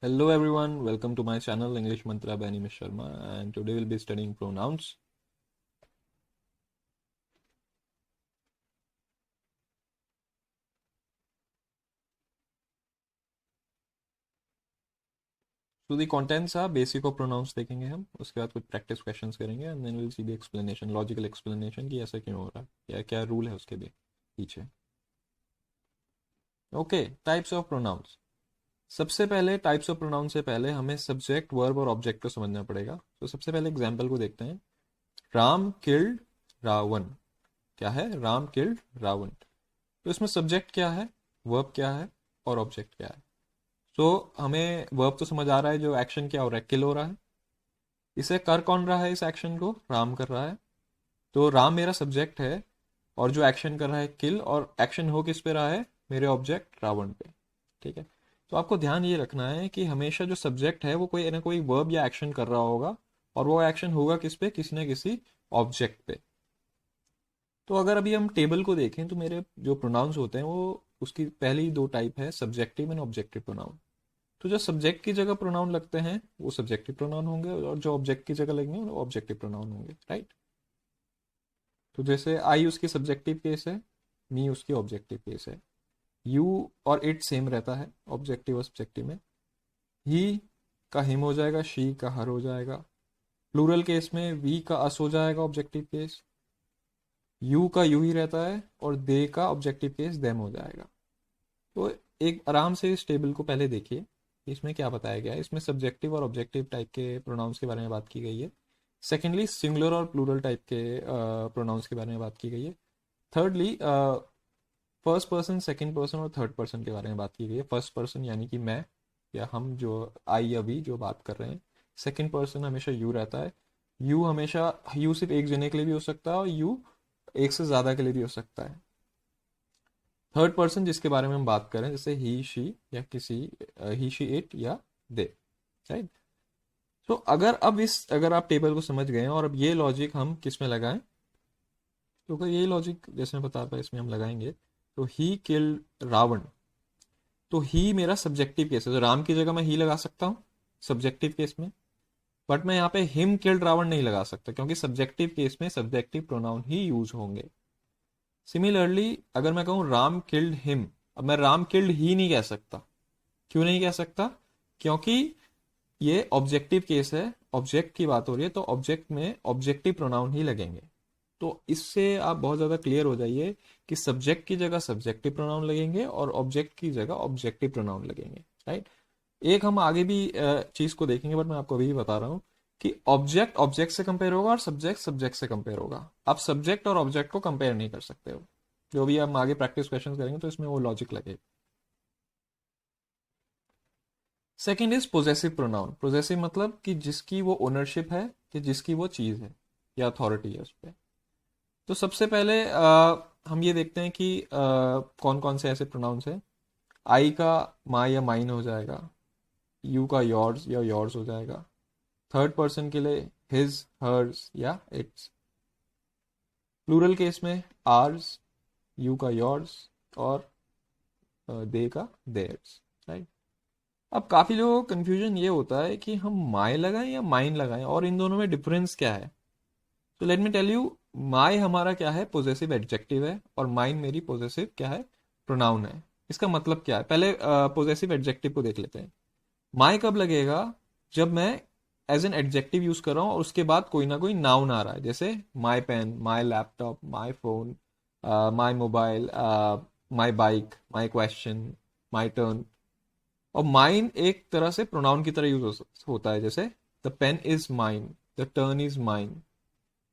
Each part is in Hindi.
Hello everyone, welcome to my channel English Mantra by Animesh Sharma, and today we'll be studying pronouns. So the contents are basic of pronouns देखेंगे हम, उसके बाद कुछ practice questions करेंगे and then we'll see the explanation, logical explanation कि ऐसा क्यों हो रहा है या क्या रूल है उसके पीछे. Okay, types of pronouns. सबसे पहले टाइप्स ऑफ प्रोनाउन से पहले हमें सब्जेक्ट वर्ब और ऑब्जेक्ट को समझना पड़ेगा. तो सबसे पहले एग्जाम्पल को देखते हैं. राम किल्ड रावण. क्या है? राम किल्ड रावण. तो इसमें सब्जेक्ट क्या है, वर्ब क्या है और ऑब्जेक्ट क्या है. हमें वर्ब तो समझ आ रहा है, जो एक्शन क्या हो रहा है, किल हो रहा है. इसे कर कौन रहा है, इस एक्शन को राम कर रहा है. तो राम मेरा सब्जेक्ट है और जो एक्शन कर रहा है किल, और एक्शन हो किस पे रहा है, मेरे ऑब्जेक्ट रावण पे. ठीक है. तो आपको ध्यान ये रखना है कि हमेशा जो सब्जेक्ट है वो कोई ना कोई वर्ब या एक्शन कर रहा होगा, और वो एक्शन होगा किस पे, किसी न किसी ऑब्जेक्ट पे. तो अगर अभी हम टेबल को देखें तो मेरे जो प्रोनाउंस होते हैं वो, उसकी पहली दो टाइप है, सब्जेक्टिव एंड ऑब्जेक्टिव प्रोनाउन. तो जो सब्जेक्ट की जगह प्रोनाउन लगते हैं वो सब्जेक्टिव प्रोनाउन होंगे, और जो ऑब्जेक्ट की जगह लगेंगे वो ऑब्जेक्टिव प्रोनाउन होंगे. राइट. तो जैसे आई उसकी सब्जेक्टिव केस है, मी उसकी ऑब्जेक्टिव केस है. यू और इट सेम रहता है ऑब्जेक्टिव और सब्जेक्टिव में. ही का हिम हो जाएगा, शी का हर हो जाएगा. प्लूरल केस में वी का अस हो जाएगा ऑब्जेक्टिव केस. यू का यू ही रहता है, और दे का ऑब्जेक्टिव केस देम हो जाएगा. तो एक आराम से इस टेबल को पहले देखिए, इसमें क्या बताया गया है. इसमें सब्जेक्टिव और ऑब्जेक्टिव टाइप के प्रोनाउंस के बारे में बात की गई है. सेकेंडली सिंगुलर और प्लूरल टाइप के प्रोनाउंस के बारे में बात की गई है. Thirdly first person, second person और थर्ड पर्सन के बारे में बात की गई है. फर्स्ट पर्सन यानी कि मैं या हम, जो आई या वी जो बात कर रहे हैं. सेकंड पर्सन हमेशा यू रहता है. यू हमेशा, यू सिर्फ एक जने के लिए भी हो सकता है और यू एक से ज़्यादा के लिए भी हो सकता है. थर्ड पर्सन जिसके बारे में हम बात करें, जैसे ही शी या किसी, ही शी इट या दे. राइट. तो अगर आप टेबल को समझ गए हैं और अब ये लॉजिक हम किस में लगाएं, तो अगर ये लॉजिक जैसे मैं बता रहा इसमें हम लगाएंगे, तो ही किल्ड रावण. तो ही मेरा सब्जेक्टिव केस है, तो राम की जगह मैं ही लगा सकता हूँ सब्जेक्टिव केस में. बट मैं यहाँ पे हिम किल्ड रावण नहीं लगा सकता, क्योंकि सब्जेक्टिव केस में सब्जेक्टिव प्रोनाउन ही यूज होंगे. सिमिलरली अगर मैं कहूँ राम किल्ड हिम, अब मैं राम किल्ड ही नहीं कह सकता. क्यों नहीं कह सकता? क्योंकि ये ऑब्जेक्टिव केस है, ऑब्जेक्ट की बात हो रही है, तो ऑब्जेक्ट में ऑब्जेक्टिव प्रोनाउन ही लगेंगे. तो इससे आप बहुत ज़्यादा क्लियर हो जाइए कि सब्जेक्ट की जगह सब्जेक्टिव प्रोनाउन लगेंगे और ऑब्जेक्ट की जगह ऑब्जेक्टिव प्रोनाउन लगेंगे. राइट. एक हम आगे भी चीज़ को देखेंगे, बट मैं आपको अभी भी बता रहा हूँ कि ऑब्जेक्ट ऑब्जेक्ट से कंपेयर होगा और सब्जेक्ट सब्जेक्ट से कंपेयर होगा. आप सब्जेक्ट और ऑब्जेक्ट को कंपेयर नहीं कर सकते हो. जो भी हम आगे प्रैक्टिस क्वेश्चन करेंगे तो इसमें वो लॉजिक लगेगा. Second is possessive pronoun. Possessive मतलब कि जिसकी वो ओनरशिप है, कि जिसकी वो चीज़ है या अथॉरिटी है उस पर. तो सबसे पहले हम ये देखते हैं कि कौन कौन से ऐसे प्रोनाउंस हैं. आई का माई या माइन हो जाएगा. यू का योर्स या योर्स हो जाएगा. थर्ड पर्सन के लिए हिज, हर्स या इट्स. प्लूरल केस में आर्स, यू का योर्स और दे का देयर्स. राइट. अब काफी लोगों को कंफ्यूजन ये होता है कि हम माई लगाएं या माइन लगाएं, और इन दोनों में डिफरेंस क्या है. तो लेट मी टेल यू. माई हमारा क्या है, पोजेसिव एडजेक्टिव है, और माइन मेरी पोजेसिव क्या है, प्रोनाउन है. इसका मतलब क्या है, पहले पोजेसिव एडजेक्टिव को देख लेते हैं. माई कब लगेगा, जब मैं एज एन एडजेक्टिव यूज कर रहा हूँ और उसके बाद कोई ना कोई नाउन आ रहा है, जैसे my pen, my laptop, my phone, my mobile, my bike, my question, my turn. और माइन एक तरह से प्रोनाउन की तरह यूज होता है, जैसे the pen is mine, the turn is mine,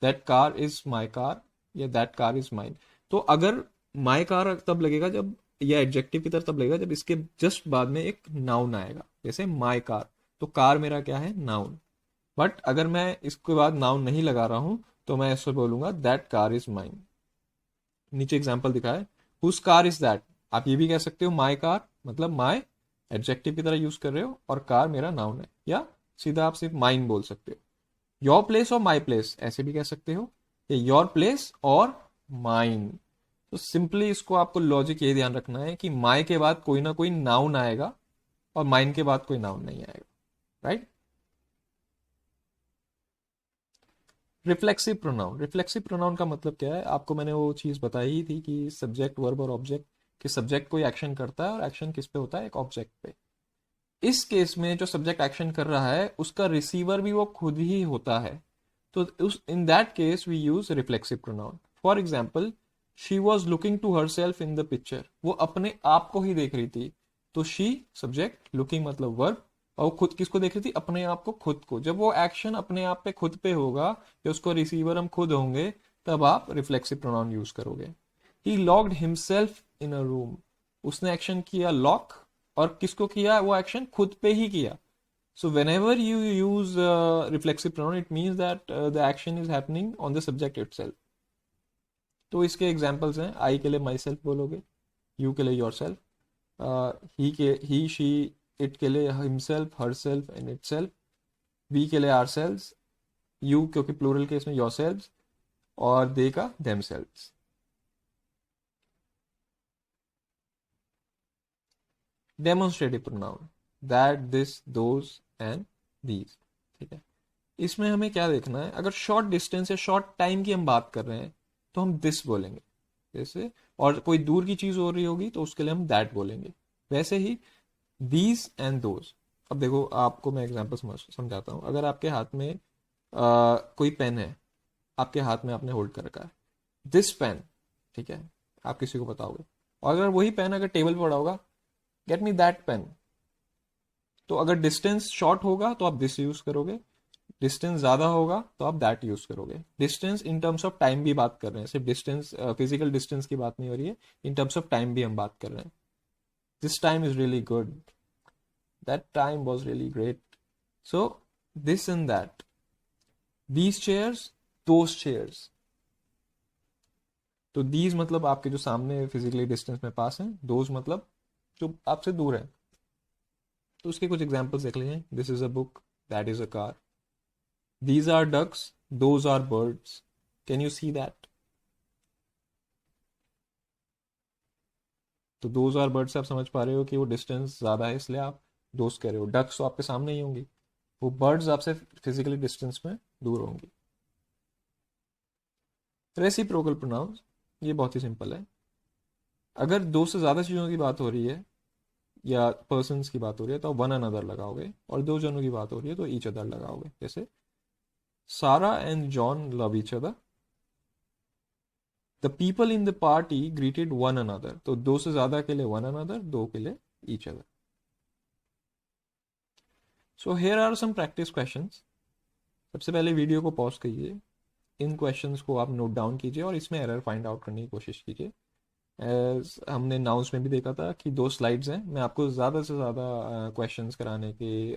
that car is my car, या दैट कार इज माइन. तो अगर माई कार तब लगेगा जब, या एडजेक्टिव की तरह तब लगेगा जब इसके जस्ट बाद में एक नाउन आएगा, जैसे माई कार. तो कार मेरा क्या है, नाउन. बट अगर मैं इसके बाद नाउन नहीं लगा रहा हूं तो मैं ऐसे बोलूंगा दैट कार इज माइन. नीचे एग्जाम्पल दिखा है, हुज कार इज दैट. आप ये भी कह सकते हो माई कार, मतलब माई एडजेक्टिव की तरह यूज कर रहे हो और कार मेरा नाउन है, या सीधा आप सिर्फ माइन बोल सकते हो. योर प्लेस और माई प्लेस ऐसे भी कह सकते हो, या योर प्लेस और माइन. तो सिंपली इसको आपको लॉजिक ये ध्यान रखना है कि माई के बाद कोई ना कोई नाउन आएगा, और माइन के बाद कोई नाउन नहीं आएगा, right. Reflexive pronoun, reflexive pronoun का मतलब क्या है, आपको मैंने वो चीज़ बताई ही थी कि सब्जेक्ट वर्ब और ऑब्जेक्ट, कि सब्जेक्ट कोई एक्शन करता है और एक्शन किस पे होता है, एक ऑब्जेक्ट पे। इस केस में जो सब्जेक्ट एक्शन कर रहा है उसका रिसीवर भी वो खुद ही होता है, तो उस in that case we use reflexive pronoun. For example, she was looking to herself in the picture, वो अपने आप को ही देख रही थी। तो शी सब्जेक्ट, लुकिंग मतलब वर्ब, और वो खुद किसको देख रही थी, अपने आप को, खुद को। जब वो एक्शन अपने आप पे खुद पे होगा, या उसको रिसीवर हम खुद होंगे, तब आप रिफ्लेक्सिव प्रोनाउन यूज करोगे। He locked himself in a room, उसने एक्शन किया लॉक, और किसको किया, वो एक्शन खुद पे ही किया। So whenever you use reflexive pronoun, it means that the action is happening on the subject itself. तो इसके एग्जांपल्स हैं, आई के लिए माई सेल्फ बोलोगे, यू के लिए yourself, he she it के लिए himself, herself and itself, we के लिए आर सेल्स, यू क्योंकि प्लूरल केस में योर सेल्फ, और दे का themselves. Demonstrative pronoun, that, this, those and these, ठीक है। इसमें हमें क्या देखना है, अगर शॉर्ट डिस्टेंस या शॉर्ट टाइम की हम बात कर रहे हैं तो हम दिस बोलेंगे, जैसे, और कोई दूर की चीज हो रही होगी तो उसके लिए हम दैट बोलेंगे। वैसे ही दीज एंड दोज। अब देखो, आपको मैं एग्जांपल समझाता हूँ। अगर आपके हाथ में कोई पेन है, आपके हाथ में आपने होल्ड कर रखा है, दिस पेन, ठीक है, आप किसी को बताओगे। और अगर वही पेन अगर टेबल पर पड़ा होगा, गेट मी दैट पेन, तो अगर डिस्टेंस शॉर्ट होगा तो आप दिस यूज करोगे, डिस्टेंस ज्यादा होगा तो आप दैट यूज करोगे। Distance in terms of time भी बात कर रहे हैं, सिर्फ डिस्टेंस, फिजिकल डिस्टेंस की बात नहीं हो रही है, इन टर्म्स ऑफ टाइम भी हम बात कर रहे हैं। This time is really good, that time was really great, so this and that. These chairs, those chairs, तो दीज मतलब आपके जो सामने फिजिकली डिस्टेंस में पास हैं, दोज मतलब जो आपसे दूर है। तो उसके कुछ एग्जाम्पल्स देख लीजिए, this is a book, that is a car, these are ducks, those are birds, can you see that? तो दोज आर बर्ड्स से आप समझ पा रहे हो कि वो डिस्टेंस ज्यादा है, इसलिए आप दोस्त कह रहे हो। डक्स तो आपके सामने ही होंगी, वो बर्ड्स आपसे फिजिकली डिस्टेंस में दूर होंगी। रेसिप्रोकल प्रोनाउंस, ये बहुत ही सिंपल है। अगर दो से ज्यादा चीजों की बात हो रही है या पर्सन्स की बात हो रही है तो वन अनदर लगाओगे, और दो जनों की बात हो रही है तो ईच अदर लगाओगे। जैसे सारा and John love each other, the people in the party greeted one another, तो दो से ज्यादा के लिए वन अनदर, दो के लिए each other. So here are some practice questions. सबसे पहले वीडियो को पॉज कीजिए, इन क्वेश्चंस को आप नोट डाउन कीजिए और इसमें एरर फाइंड आउट करने की कोशिश कीजिए। एज हमने नाउंस में भी देखा था कि दो स्लाइड्स हैं, मैं आपको ज़्यादा से ज़्यादा क्वेश्चंस कराने की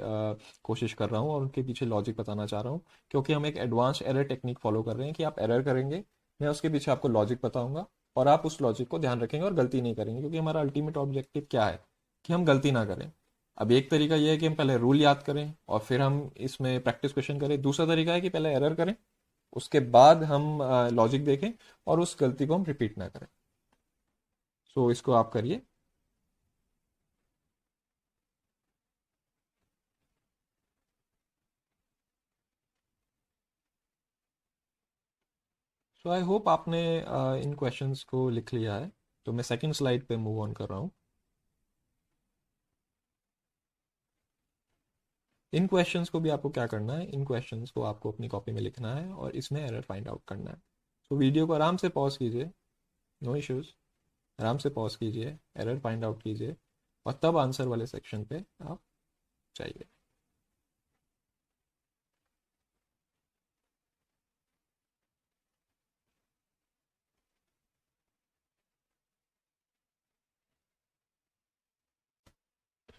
कोशिश कर रहा हूँ और उनके पीछे लॉजिक बताना चाह रहा हूँ, क्योंकि हम एक एडवांस एरर टेक्निक फॉलो कर रहे हैं कि आप एरर करेंगे, मैं उसके पीछे आपको लॉजिक बताऊंगा, और आप उस लॉजिक को ध्यान रखेंगे और गलती नहीं करेंगे, क्योंकि हमारा अल्टीमेट ऑब्जेक्टिव क्या है, कि हम गलती ना करें। अब एक तरीका यह है कि हम पहले रूल याद करें और फिर हम इसमें प्रैक्टिस क्वेश्चन करें, दूसरा तरीका है कि पहले एरर करें, उसके बाद हम लॉजिक देखें और उस गलती को हम रिपीट ना करें। सो इसको आप करिए। सो आई होप आपने इन क्वेश्चंस को लिख लिया है। तो मैं सेकंड स्लाइड पे मूव ऑन कर रहा हूँ। इन क्वेश्चंस को भी आपको क्या करना है, इन क्वेश्चंस को आपको अपनी कॉपी में लिखना है और इसमें एरर फाइंड आउट करना है। तो वीडियो को आराम से पॉज कीजिए, नो इश्यूज, आराम से पॉज कीजिए, एरर फाइंड आउट कीजिए, और तब आंसर वाले सेक्शन पे आप जाइए।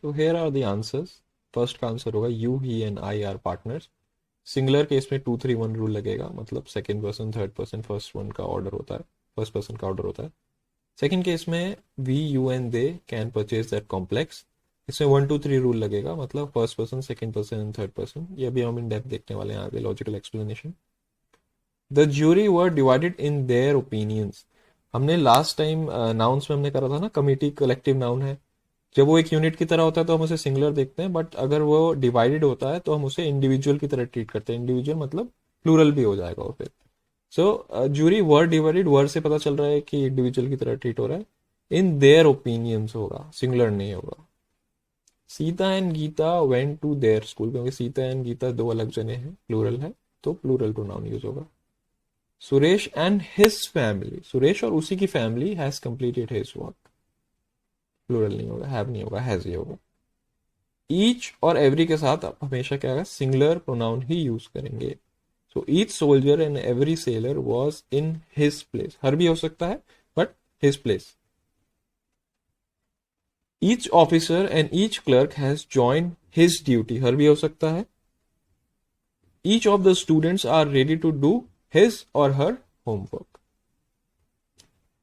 तो here are the answers. First का आंसर होगा you, he and I are partners. Singular case में 2 3 1 रूल लगेगा, मतलब second person, third person, first one का ऑर्डर होता है, फर्स्ट पर्सन का ऑर्डर होता है। सेकंड केस में we, you and they can purchase that complex, इसमें 1 2 3 रूल लगेगा, मतलब first person, second person and third person. ये अभी हम इन डेप्थ देखने वाले हैं आगे, logical explanation. The jury were divided in their opinions. हमने लास्ट टाइम नाउन्स में हमने करा था ना, कमिटी कलेक्टिव नाउन है, जब वो एक यूनिट की तरह होता है तो हम उसे सिंगुलर देखते हैं, बट अगर वो डिवाइडेड होता है तो हम उसे इंडिविजुअल की तरह ट्रीट करते हैं। इंडिविजुअल मतलब प्लूरल भी हो जाएगा वो फिर। सो जूरी वर्ड डिवाइडेड, वर्ड से पता चल रहा है कि इंडिविजुअल की तरह ट्रीट हो रहा है। इन देयर ओपिनियंस होगा, सिंगुलर नहीं होगा। Sita and Gita went to their school, क्योंकि सीता एंड गीता दो अलग जने हैं, प्लूरल है, तो प्लूरल प्रोनाउन यूज होगा। Suresh and his family, Suresh और उसी की family has completed his work, plural नहीं होगा, हैव नहीं होगा, हैज ही होगा। ईच और एवरी के साथ आप हमेशा क्या है, सिंगुलर प्रोनाउन ही यूज करेंगे। So each soldier and every sailor was in his place, her भी हो सकता है but his place. Each officer and each clerk has join his duty, her भी हो सकता है। Each of the students are ready to do his और हर होमवर्क।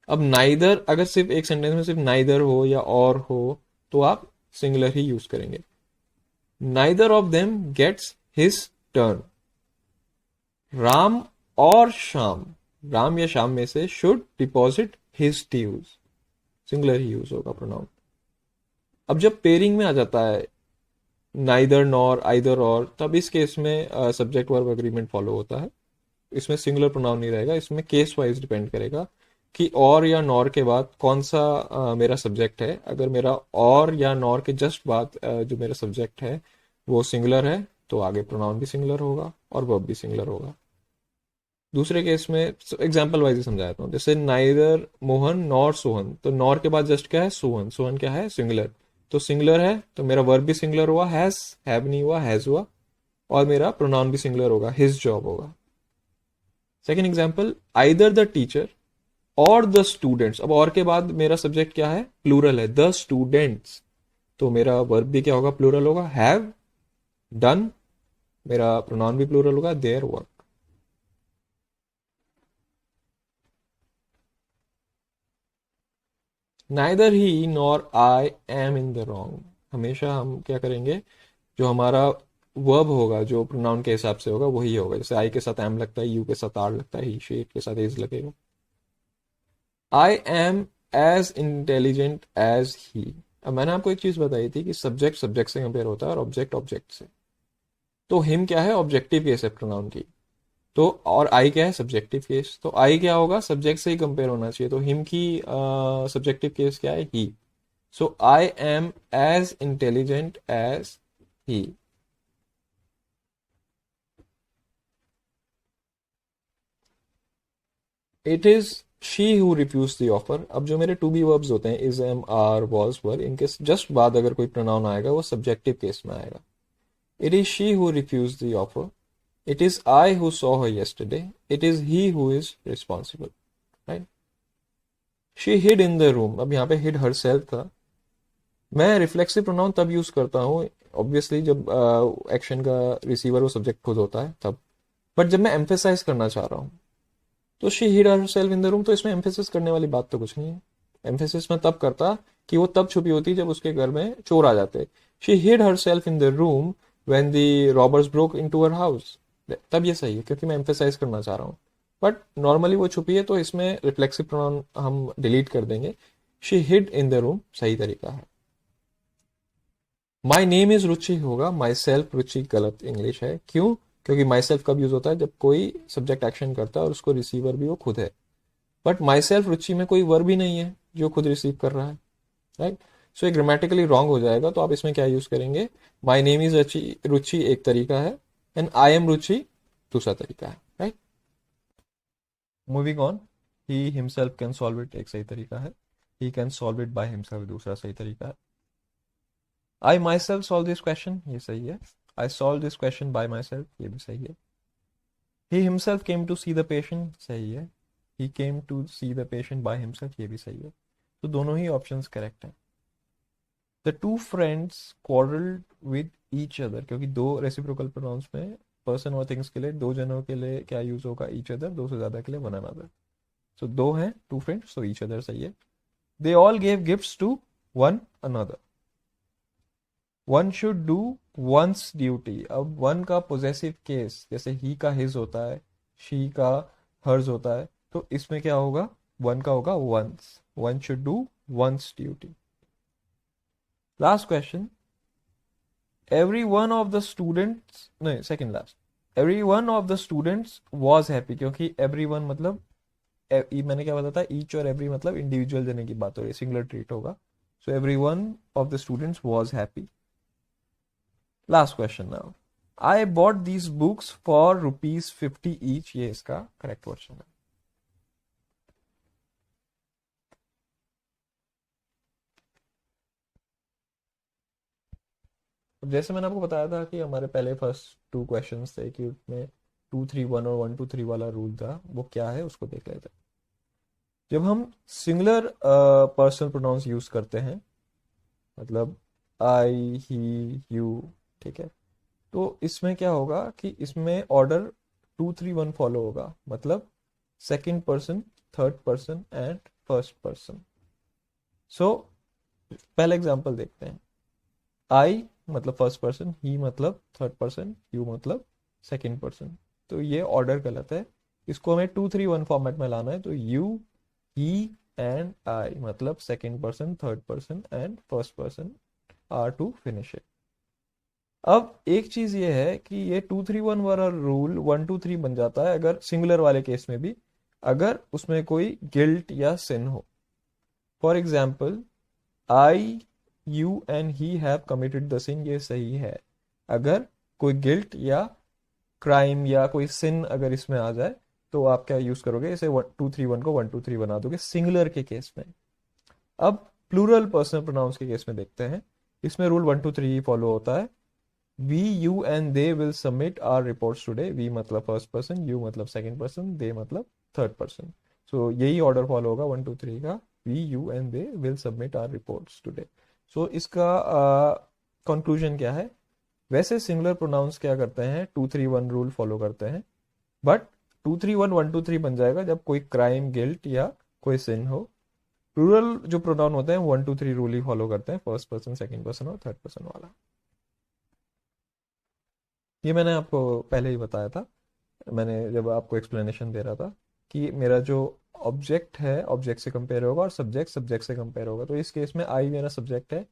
अब नाइदर, अगर सिर्फ एक सेंटेंस में सिर्फ नाइदर हो या और हो तो आप सिंगुलर ही यूज करेंगे। Neither of them gets his turn. Ram और श्याम, राम या श्याम में से should deposit his dues, singular ही यूज होगा प्रोनाउन। अब जब पेयरिंग में आ जाता है नाइदर नॉर आइदर और, तब इस केस में सब्जेक्ट वर्ब अग्रीमेंट फॉलो होता है। इसमें सिंगुलर प्रोनाउन नहीं रहेगा, इसमें केस वाइज डिपेंड करेगा कि और या नॉर के बाद कौन सा मेरा सब्जेक्ट है। अगर मेरा और या नॉर के जस्ट बाद जो मेरा सब्जेक्ट है वो सिंगुलर है तो आगे प्रोनाउन भी सिंगुलर होगा और वर्ब भी सिंगुलर होगा। दूसरे केस में एग्जाम्पल वाइज ही समझाता हूँ, जैसे नाइदर मोहन नॉर सोहन, तो नॉर के बाद जस्ट क्या है, सोहन, सोहन क्या है, सिंगुलर, तो सिंगुलर है तो मेरा वर्ब भी सिंगुलर हुआ, हैज, हैव नहीं हुआ, हैज हुआ, और मेरा प्रोनाउन भी सिंगुलर होगा, हिज जॉब होगा। Second example, either the teacher और द स्टूडेंट्स, अब और के बाद मेरा सब्जेक्ट क्या है, प्लूरल है, द स्टूडेंट्स, तो मेरा वर्ब भी क्या होगा, प्लूरल होगा, हैव डन, मेरा प्रोनाउन भी प्लूरल होगा, their work. Neither he nor I am in the wrong, हमेशा हम क्या करेंगे, जो हमारा वर्ब होगा जो प्रोनाउन के हिसाब से होगा वही होगा। जैसे आई के साथ एम लगता है, यू के साथ आर लगता है, ही शी के साथ इज लगेगा। I am as intelligent as he, अब मैंने आपको एक चीज बताई थी कि सब्जेक्ट सब्जेक्ट से कंपेयर होता है और ऑब्जेक्ट ऑब्जेक्ट से। तो हिम क्या है, ऑब्जेक्टिव केस है प्रोनाउन की, तो और आई क्या है, सब्जेक्टिव केस, तो आई क्या होगा, सब्जेक्ट से ही कंपेयर होना चाहिए, तो हिम की सब्जेक्टिव केस क्या है, he. So I am as intelligent as he. It is she who refuse the offer, अब जो मेरे टू बी वर्ब्स होते हैं, is, am, are, was, were, इनके जस्ट बाद अगर कोई प्रोनाउन आएगा वो सब्जेक्टिव केस में आएगा। It is she who refuse the offer, it is I who saw her yesterday, it is he who is responsible, right. She hid in the room, अब यहाँ पे हिड हर सेल्फ था। मैं रिफ्लेक्सिव प्रोनाउन तब यूज करता हूँ ऑब्वियसली जब एक्शन का रिसीवर वो सब्जेक्ट खुद होता है तब, बट जब मैं एम्फेसाइज करना चाह रहा हूँ तो she hid herself in the room, तो इसमें एम्फेसिस करने वाली बात तो कुछ नहीं है। एम्फेसिस में तब करता कि वो तब छुपी होती जब उसके घर में चोर आ जाते। She hid herself in the room when the robbers broke into her house, तब ये सही है क्योंकि मैं एम्फेसाइज करना चाह रहा हूँ। बट नॉर्मली वो छुपी है तो इसमें रिफ्लेक्सिव प्रोनाउन हम डिलीट कर देंगे। She hid in the room सही तरीका है। माई नेम इज रुचि होगा, माई सेल्फ रुचि गलत इंग्लिश है, क्यों, क्योंकि माई सेल्फ कब यूज होता है, जब कोई सब्जेक्ट एक्शन करता है और उसको रिसीवर भी वो खुद है। बट माई सेल्फ रुचि में कोई वर्ब भी नहीं है जो खुद रिसीव कर रहा है, राइट। सो ये ग्रामेटिकली रॉन्ग हो जाएगा, तो आप इसमें क्या यूज करेंगे, माई नेम इज रुचि, रुचि एक तरीका है, एंड आई एम रुचि दूसरा तरीका है, right. Moving on, he himself can solve it एक सही तरीका है, he can solve it by himself दूसरा सही तरीका है। I myself solve this question, ये सही है। I solve this question by myself, ये भी सही है। He himself came to see the patient, सही है। He came to see the patient by himself, ये भी सही है। तो दोनों ही ऑप्शंस करेक्ट हैं। The two friends quarrelled with each other, क्योंकि दो रेसिप्रोकल प्रोनाउंस में पर्सन और थिंग्स के लिए, दो जनों के लिए क्या यूज होगा, ईच अदर, दो से ज्यादा के लिए वन अनदर। सो दो हैं टू फ्रेंड्स, तो ईच अदर सही है। They all gave gifts to one another, one should do one's duty, अब वन का पोजेसिव केस जैसे ही का हिज होता है, शी का हर्ज होता है, तो इसमें क्या होगा, वन का होगा one's, one should do one's duty. Last question, every one of the students, नहीं second last, every one of the students was happy, क्योंकि एवरी वन मतलब मैंने क्या बताया था, ईच और एवरी मतलब इंडिविजुअल जने की बात हो रही है, सिंगुलर ट्रीट होगा. So every one of the students was happy. Last question now, I bought these books for ₹50 each, ये इसका करेक्ट क्वेश्चन है. जैसे मैंने आपको बताया था कि हमारे पहले फर्स्ट 2 क्वेश्चंस थे कि उसमें 2-3-1 और 1-2-3 वाला रूल था, वो क्या है उसको देख लेते हैं. जब हम सिंगुलर पर्सनल प्रोनाउंस यूज करते हैं, मतलब आई, ही, यू, ठीक है, तो इसमें क्या होगा कि इसमें ऑर्डर 2-3-1 फॉलो होगा, मतलब second person, third person and first person. So पहला एग्जांपल देखते हैं. आई मतलब फर्स्ट पर्सन, ही मतलब थर्ड पर्सन, यू मतलब सेकंड पर्सन. तो ये ऑर्डर गलत है, इसको हमें 2-3-1 फॉर्मेट में लाना है. तो यू, ही एंड आई मतलब second person, third person and first person are to finish it. अब एक चीज ये है कि ये 2-3-1 वाला रूल 1-2-3 बन जाता है अगर सिंगुलर वाले केस में भी, अगर उसमें कोई गिल्ट या सिन हो. For example, I, you and he have committed the sin, ये सही है. अगर कोई गिल्ट या क्राइम या कोई सिन अगर इसमें आ जाए तो आप क्या यूज करोगे, इसे 2-3-1 को 1-2-3 बना दोगे सिंगुलर के केस में. अब प्लूरल पर्सनल प्रोनाउंस के केस में देखते हैं. इसमें रूल 1-2-3 फॉलो होता है. We, you and they will submit our reports today. We मतलब फर्स्ट पर्सन, यू मतलब सेकंड पर्सन, दे मतलब थर्ड पर्सन. सो यही ऑर्डर फॉलो होगा 1-2-3 का. We, you and they will submit our reports today. So इसका कंक्लूजन क्या है, वैसे सिंगुलर प्रोनाउंस क्या करते हैं, 2-3-1 रूल फॉलो करते हैं, बट 2-3-1 1-2-3 बन जाएगा जब कोई क्राइम, गिल्ट या कोई सिन हो. प्लूरल जो प्रोनाउन होते हैं 1-2-3 रूल ही फॉलो करते हैं, फर्स्ट पर्सन, सेकंड पर्सन और थर्ड पर्सन वाला. ये मैंने आपको पहले ही बताया था, मैंने जब आपको एक्सप्लेनेशन दे रहा था कि मेरा जो ऑब्जेक्ट है ऑब्जेक्ट से कंपेयर होगा और सब्जेक्ट सब्जेक्ट से कंपेयर होगा. तो इस केस में आई मेरा सब्जेक्ट है,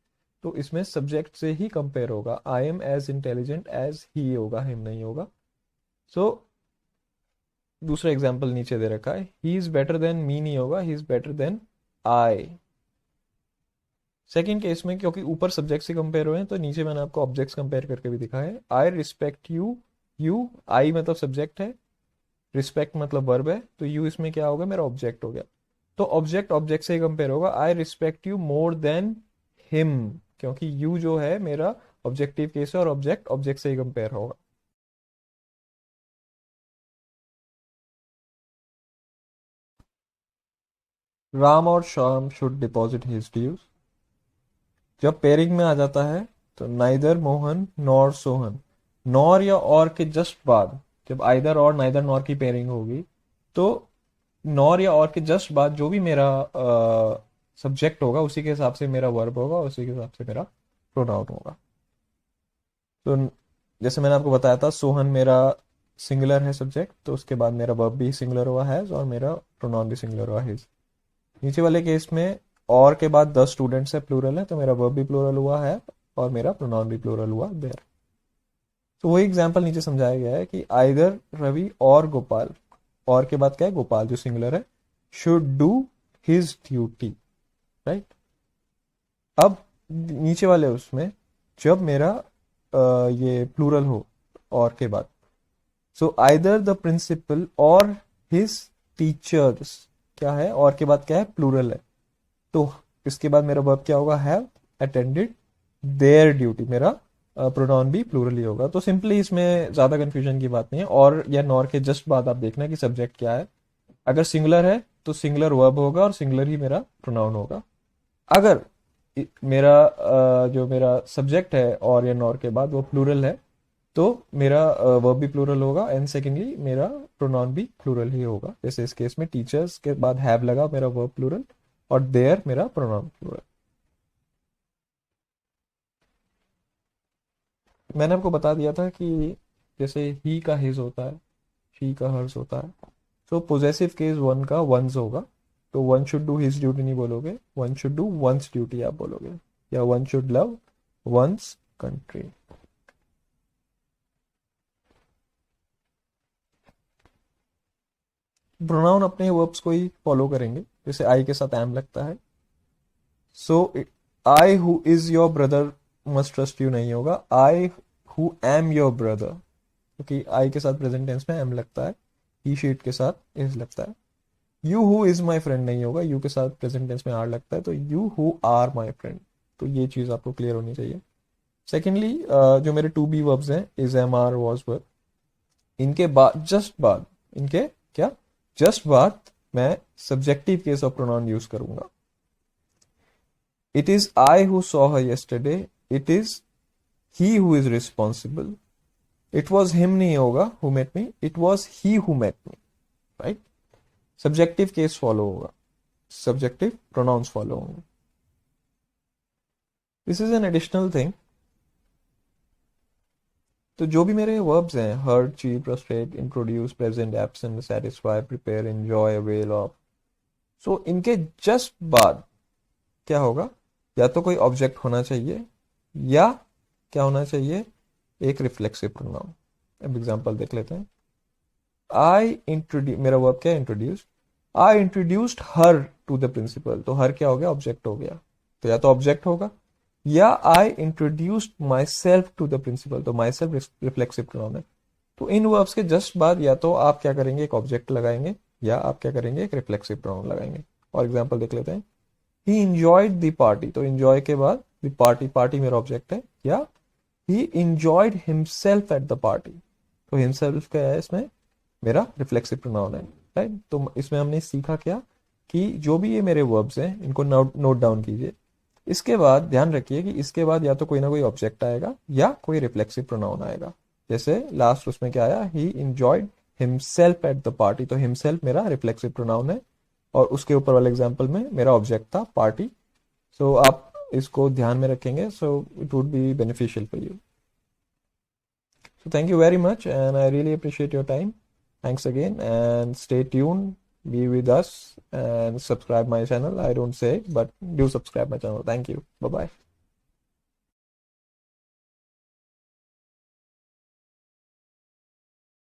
तो इसमें सब्जेक्ट से ही कंपेयर होगा. I am as intelligent as he होगा, हिम नहीं होगा. सो दूसरा एग्जाम्पल नीचे दे रखा है, he is better than me नहीं होगा, he is better than I. Second case में क्योंकि ऊपर सब्जेक्ट से कंपेयर हुए हैं तो नीचे मैंने आपको ऑब्जेक्ट्स कंपेयर करके भी दिखा है. आई रिस्पेक्ट यू, यू, आई मतलब सब्जेक्ट है, रिस्पेक्ट मतलब वर्ब है, तो यू इसमें क्या होगा, मेरा ऑब्जेक्ट हो गया. तो ऑब्जेक्ट ऑब्जेक्ट से ही कंपेयर होगा. I respect you more than him, क्योंकि यू जो है मेरा ऑब्जेक्टिव केस है और ऑब्जेक्ट ऑब्जेक्ट से ही कंपेयर होगा. राम और Shyam should deposit his dues. जब पेयरिंग में आ जाता है तो neither Mohan nor Sohan, nor या और के जस्ट बाद, जब आइदर और नाइदर नॉर की पेयरिंग होगी तो नॉर या और के जस्ट बाद जो भी मेरा सब्जेक्ट होगा उसी के हिसाब से मेरा वर्ब होगा, उसी के हिसाब से मेरा प्रोनाउन होगा. तो जैसे मैंने आपको बताया था, सोहन मेरा सिंगुलर है सब्जेक्ट, तो उसके बाद मेरा वर्ब भी सिंगुलर हुआ हैज और मेरा प्रोनाउन भी सिंगुलर हुआ हिज. नीचे वाले केस में और के बाद 10 स्टूडेंट्स है, प्लूरल है, तो मेरा वर्ब भी प्लूरल हुआ है और मेरा प्रोनाउन भी प्लूरल हुआ देयर. तो वही एग्जाम्पल नीचे समझाया गया है कि आइदर रवि और गोपाल, और के बाद क्या है, गोपाल जो सिंगुलर है, should do his duty, right. अब नीचे वाले उसमें जब मेरा ये प्लूरल हो और के बाद, सो आइदर द प्रिंसिपल और हिज टीचर्स, क्या है और के बाद क्या है, प्लूरल है, तो इसके बाद मेरा वर्ब क्या होगा, हैव अटेंडेड देयर ड्यूटी. मेरा प्रोनाउन भी प्लूरल ही होगा. तो सिंपली इसमें ज्यादा कंफ्यूजन की बात नहीं है. और या नॉर के जस्ट बाद आप देखना कि सब्जेक्ट क्या है. अगर सिंगुलर है तो सिंगुलर वर्ब होगा और सिंगुलर ही मेरा प्रोनाउन होगा. अगर मेरा जो मेरा सब्जेक्ट है और या नॉर के बाद वो प्लूरल है तो मेरा वर्ब भी प्लूरल होगा एंड सेकेंडली मेरा प्रोनाउन भी प्लूरल ही होगा. जैसे इस केस में टीचर्स के बाद हैव लगा, मेरा वर्ब प्लूरल, और देयर मेरा प्रोनाउन प्लूरल. मैंने आपको बता दिया था कि जैसे ही का हिज होता है, शी का हर्स होता है, तो पोजेसिव केस वन का वंस होगा, तो one should do his duty नहीं बोलोगे, one should do one's duty आप बोलोगे. या one should love one's country. Pronoun अपने वर्ब्स को ही फॉलो करेंगे, जैसे आई के साथ एम लगता है। So I who is your brother must trust you नहीं होगा, I who am your brother, क्योंकि आई के साथ प्रेजेंट टेंस में एम लगता है, ही शीट के साथ इज लगता है। You who is my friend नहीं होगा, यू के साथ प्रेजेंट टेंस में आर लगता है, तो you who are my friend. तो ये चीज आपको क्लियर होनी चाहिए। सेकेंडली जो मेरे टू बी वर्ब्स हैं, is am are was verb, इनके बाद जस्ट बाद, इनके क्या जस्ट बाद मैं subjective case of pronoun use करूंगा। It is I who saw her yesterday, it is he who is responsible. It was him नहीं होगा who met me, it was he who met me, right. Subjective case follow होगा, सब्जेक्टिव प्रोनाउंस फॉलो होंगे। This is an additional thing. तो जो भी मेरे वर्ब्स हैं, hurt, cheat, frustrate, introduce, present, absent, satisfy, prepare, enjoy, avail of, so इनके जस्ट बाद क्या होगा, या तो कोई ऑब्जेक्ट होना चाहिए या क्या होना चाहिए, एक रिफ्लेक्सिव प्रोनाउन। अब एग्जांपल देख लेते हैं। आई इंट्रोड्यूस, मेरा वर्ब क्या है, introduce. I introduced her to the principal, तो हर क्या हो गया, ऑब्जेक्ट हो गया, तो या तो ऑब्जेक्ट होगा, या I introduced myself to the principal, तो माई सेल्फ रिफ्लेक्सिव प्रोनाउन है। तो इन वर्ब्स के जस्ट बाद या तो आप क्या करेंगे, एक ऑब्जेक्ट लगाएंगे, या आप क्या करेंगे, एक रिफ्लेक्सिव प्रोनाउन लगाएंगे। और एग्जांपल देख लेते हैं। ही इंजॉयड द पार्टी, तो इंजॉय के बाद द पार्टी, पार्टी मेरा ऑब्जेक्ट है, या ही enjoyed himself at the party, तो हिमसेल्फ क्या है, इसमें मेरा रिफ्लेक्सिव प्रोनाउन है, राइट। तो इसमें हमने सीखा क्या, कि जो भी ये मेरे वर्ब्स हैं इनको नोट डाउन कीजिए। इसके बाद ध्यान रखिए कि इसके बाद या तो कोई ना कोई ऑब्जेक्ट आएगा या कोई रिफ्लेक्सिव प्रोनाउन आएगा। जैसे लास्ट उसमें क्या आया, ही enjoyed himself at the party, तो हिमसेल्फ मेरा रिफ्लेक्सिव प्रोनाउन है, और उसके ऊपर वाले एग्जाम्पल में मेरा ऑब्जेक्ट था पार्टी। सो आप इसको ध्यान में रखेंगे, so it would be beneficial for you. So thank you very much, and I really appreciate your time. Thanks again, and stay tuned, be with us, and subscribe my channel. I don't say, but do subscribe my channel. Thank you. Bye bye.